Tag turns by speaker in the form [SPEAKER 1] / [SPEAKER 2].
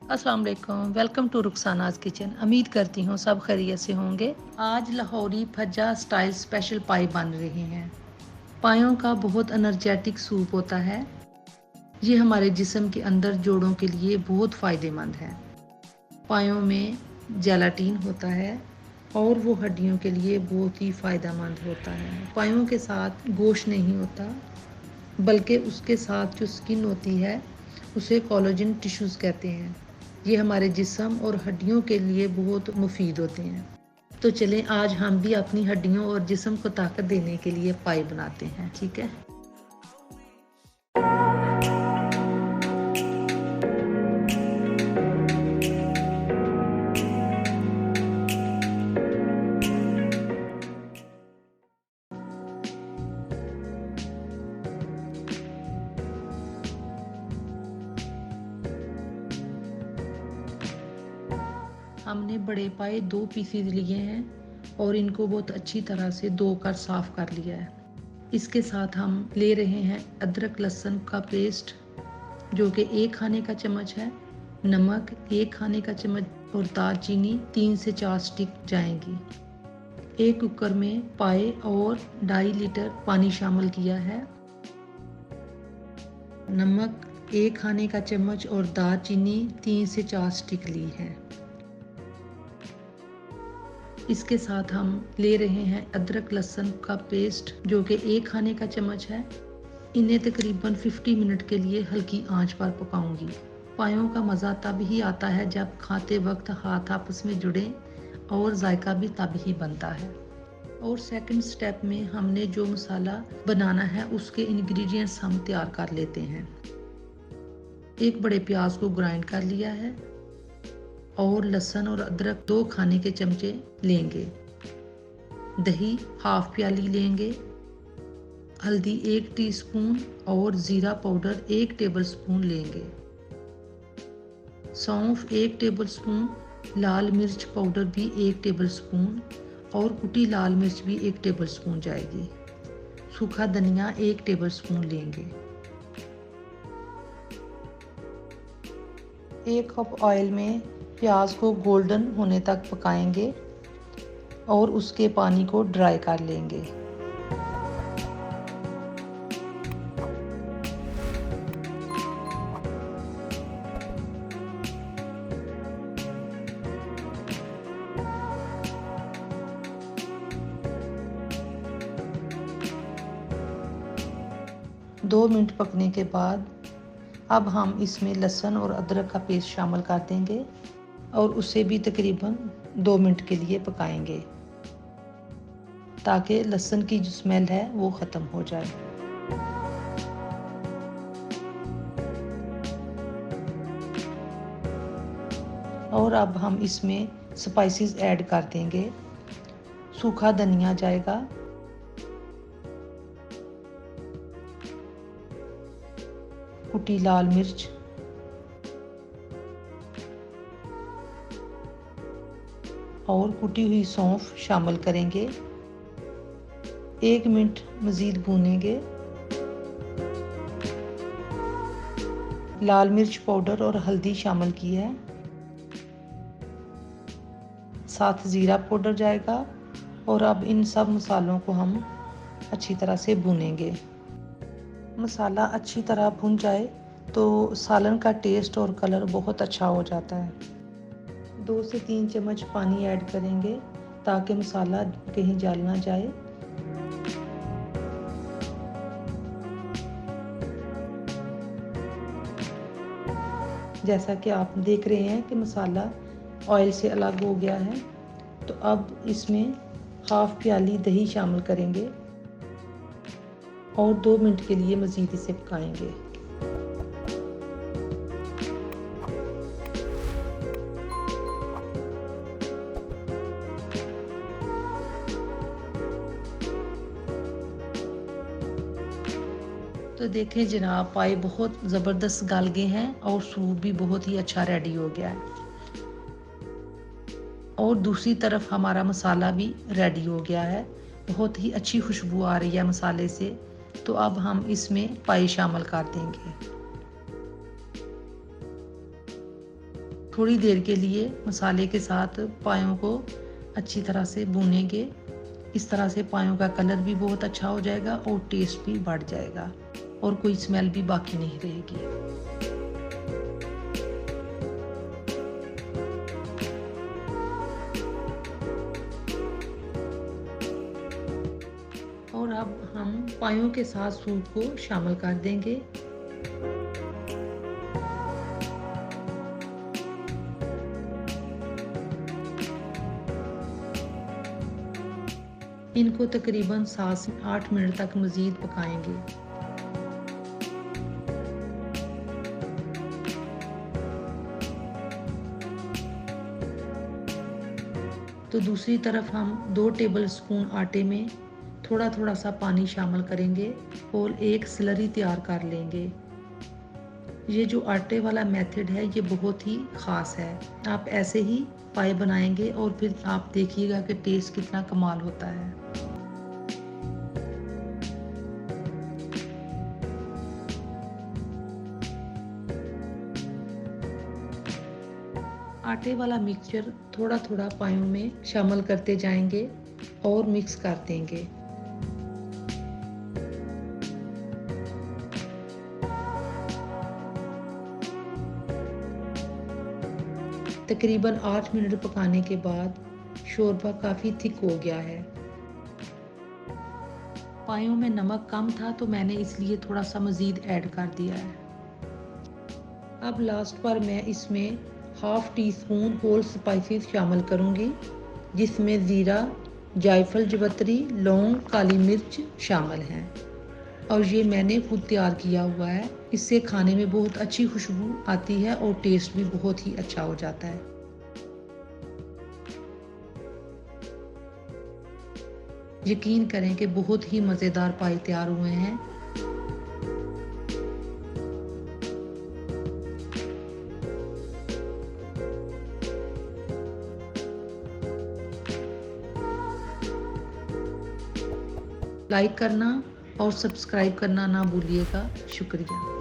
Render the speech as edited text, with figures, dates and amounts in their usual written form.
[SPEAKER 1] अस्सलाम वालेकुम, welcome to रुखसानाज़ kitchen. उम्मीद करती हूँ सब खैरियत से होंगे। आज लाहौरी फज्जा स्टाइल स्पेशल पाई बन रहे हैं। पायों का बहुत एनर्जेटिक सूप होता है। ये हमारे जिस्म के अंदर जोड़ों के लिए बहुत फ़ायदेमंद है। पायों में जेलाटिन होता है और वो हड्डियों के लिए बहुत ही फ़ायदेमंद होता है। पायों के साथ गोश्त नहीं होता, बल्कि उसके साथ जो स्किन होती है उसे कोलेजन टिश्यूज़ कहते हैं। ये हमारे जिस्म और हड्डियों के लिए बहुत मुफीद होते हैं। तो चलें आज हम भी अपनी हड्डियों और जिस्म को ताकत देने के लिए पाई बनाते हैं, ठीक है। हमने बड़े पाए 2 पीसेज लिए हैं और इनको बहुत अच्छी तरह से धोकर साफ कर लिया है। इसके साथ हम ले रहे हैं अदरक लहसुन का पेस्ट जो कि 1 खाने का चम्मच है, नमक 1 खाने का चम्मच और दालचीनी 3 से 4 स्टिक जाएंगी। एक कुकर में पाए और 2.5 लीटर पानी शामिल किया है। नमक 1 खाने का चम्मच और दालचीनी 3 से 4 स्टिक ली है। इसके साथ हम ले रहे हैं अदरक लहसुन का पेस्ट जो कि 1 खाने का चम्मच है। इन्हें तकरीबन 50 मिनट के लिए हल्की आंच पर पकाऊंगी। पायों का मज़ा तब ही आता है जब खाते वक्त हाथ आपस में जुड़े और जायका भी तब ही बनता है। और सेकंड स्टेप में हमने जो मसाला बनाना है उसके इंग्रेडिएंट्स हम तैयार कर लेते हैं। एक बड़े प्याज को ग्राइंड कर लिया है और लहसुन और अदरक 2 खाने के चमचे लेंगे। दही हाफ प्याली लेंगे। हल्दी 1 टीस्पून और ज़ीरा पाउडर 1 टेबलस्पून लेंगे। सौंफ 1 टेबलस्पून, लाल मिर्च पाउडर भी 1 टेबलस्पून और कुटी लाल मिर्च भी 1 टेबलस्पून जाएगी। सूखा धनिया 1 टेबलस्पून लेंगे। 1 कप ऑयल में प्याज को गोल्डन होने तक पकाएंगे और उसके पानी को ड्राई कर लेंगे। दो मिनट पकने के बाद अब हम इसमें लहसुन और अदरक का पेस्ट शामिल कर देंगे और उसे भी तकरीबन 2 मिनट के लिए पकाएंगे ताकि लहसुन की जो स्मेल है वो ख़त्म हो जाए। और अब हम इसमें स्पाइसेस ऐड कर देंगे। सूखा धनिया जाएगा, कुटी लाल मिर्च, और कुटी हुई सौंफ शामिल करेंगे। 1 मिनट मज़ीद भूनेंगे। लाल मिर्च पाउडर और हल्दी शामिल की है, साथ ज़ीरा पाउडर जाएगा और अब इन सब मसालों को हम अच्छी तरह से भूनेंगे। मसाला अच्छी तरह भुन जाए तो सालन का टेस्ट और कलर बहुत अच्छा हो जाता है। 2 से 3 चम्मच पानी ऐड करेंगे ताकि मसाला कहीं जल ना जाए। जैसा कि आप देख रहे हैं कि मसाला ऑयल से अलग हो गया है, तो अब इसमें हाफ प्याली दही शामिल करेंगे और 2 मिनट के लिए मज़ीद इसे पकाएंगे। तो देखें जनाब, पाए बहुत ज़बरदस्त गल गए हैं और सूप भी बहुत ही अच्छा रेडी हो गया है। और दूसरी तरफ हमारा मसाला भी रेडी हो गया है। बहुत ही अच्छी खुशबू आ रही है मसाले से। तो अब हम इसमें पाई शामिल कर देंगे। थोड़ी देर के लिए मसाले के साथ पायों को अच्छी तरह से भूनेंगे। इस तरह से पायों का कलर भी बहुत अच्छा हो जाएगा और टेस्ट भी बढ़ जाएगा और कोई स्मेल भी बाकी नहीं रहेगी। और अब हम पायों के साथ सूप को शामिल कर देंगे। इनको तकरीबन 7 से 8 मिनट तक मज़ीद पकाएंगे। तो दूसरी तरफ हम 2 टेबलस्पून आटे में थोड़ा थोड़ा सा पानी शामिल करेंगे और एक स्लरी तैयार कर लेंगे। ये जो आटे वाला मेथड है ये बहुत ही ख़ास है। आप ऐसे ही पाए बनाएंगे और फिर आप देखिएगा कि टेस्ट कितना कमाल होता है। आटे वाला मिक्सचर थोड़ा थोड़ा पायों में शामिल करते जाएंगे और मिक्स कर देंगे। तकरीबन 8 मिनट पकाने के बाद शोरबा काफ़ी थिक हो गया है। पायों में नमक कम था तो मैंने इसलिए थोड़ा सा मज़ीद ऐड कर दिया है। अब लास्ट पर मैं इसमें half teaspoon whole spices शामिल करूँगी, जिसमें ज़ीरा, जायफल, जवतरी, लौंग, काली मिर्च शामिल हैं और ये मैंने खुद तैयार किया हुआ है। इससे खाने में बहुत अच्छी खुशबू आती है और टेस्ट भी बहुत ही अच्छा हो जाता है। यकीन करें कि बहुत ही मज़ेदार पाए तैयार हुए हैं। लाइक करना और सब्सक्राइब करना ना भूलिएगा। शुक्रिया।